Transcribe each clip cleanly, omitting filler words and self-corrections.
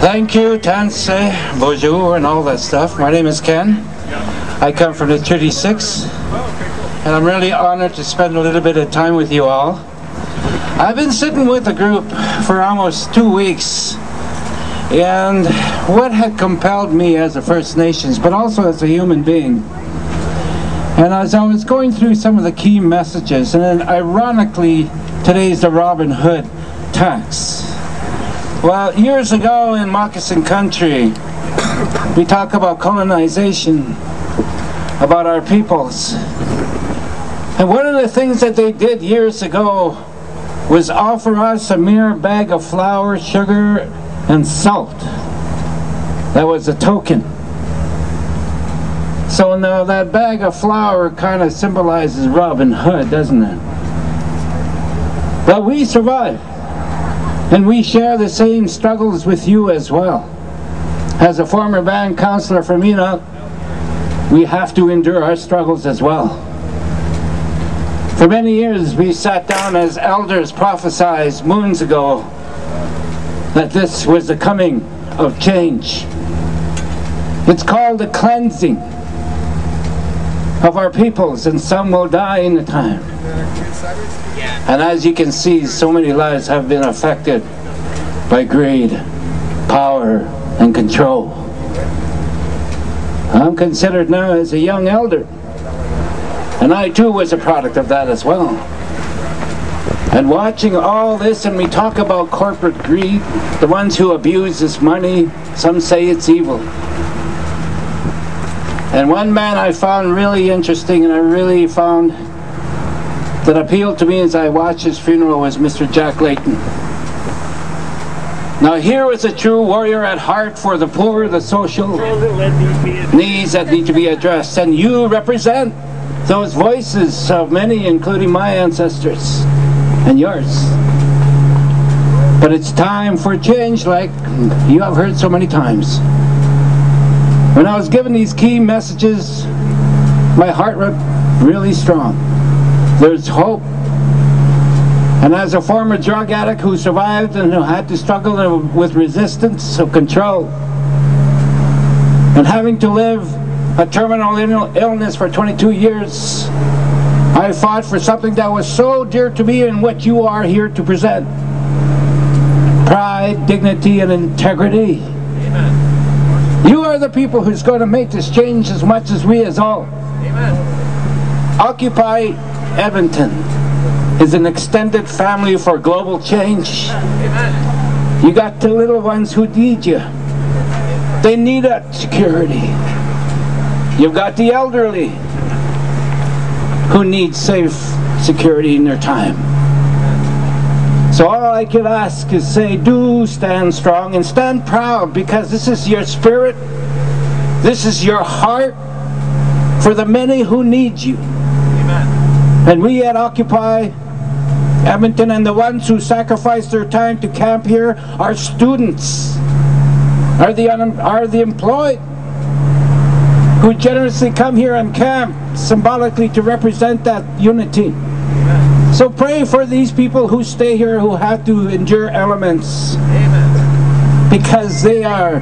Thank you, Tanse, bonjour, and all that stuff. My name is Ken. I come from the 36, and I'm really honored to spend a little bit of time with you all. I've been sitting with the group for almost 2 weeks, and what had compelled me as a First Nations, but also as a human being, and as I was going through some of the key messages, and then ironically, today's the Robin Hood tax. Well, years ago in Moccasin country, we talk about colonization, about our peoples. And one of the things that they did years ago was offer us a mere bag of flour, sugar, and salt. That was a token. So now that bag of flour kind of symbolizes Robin Hood, doesn't it? But we survived. And we share the same struggles with you as well. As a former band counselor from Enoch, we have to endure our struggles as well. For many years we sat down as elders prophesied moons ago that this was the coming of change. It's called the cleansing of our peoples, and some will die in the time. And as you can see, so many lives have been affected by greed, power, and control. I'm considered now as a young elder, and I too was a product of that as well. And watching all this, and we talk about corporate greed, the ones who abuse this money, some say it's evil. And one man I found really interesting, and I really found that appealed to me as I watched his funeral, was Mr. Jack Layton. Now here was a true warrior at heart for the poor, the social needs that need to be addressed. And you represent those voices of many, including my ancestors and yours. But it's time for change, like you have heard so many times. When I was given these key messages, my heart went really strong. There's hope. And as a former drug addict who survived and who had to struggle with resistance of control, and having to live a terminal illness for 22 years, I fought for something that was so dear to me and what you are here to present. Pride, dignity, and integrity. Amen. You are the people who's going to make this change as much as we as all. Amen. Occupy Edmonton is an extended family for global change. Amen. You got the little ones who need you. They need that security. You've got the elderly who need safe security in their time. So all I could ask is say, do stand strong and stand proud, because this is your spirit, this is your heart for the many who need you. Amen. And we at Occupy Edmonton, and the ones who sacrifice their time to camp here, are students, are the employed, who generously come here and camp symbolically to represent that unity. Amen. So pray for these people who stay here, who have to endure elements. Amen. Because they are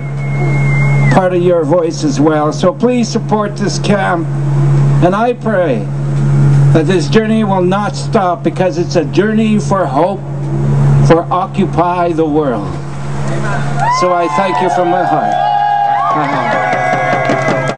part of your voice as well. So please support this camp, and I pray that this journey will not stop, because it's a journey for hope, for Occupy the world. Amen. So I thank you from my heart.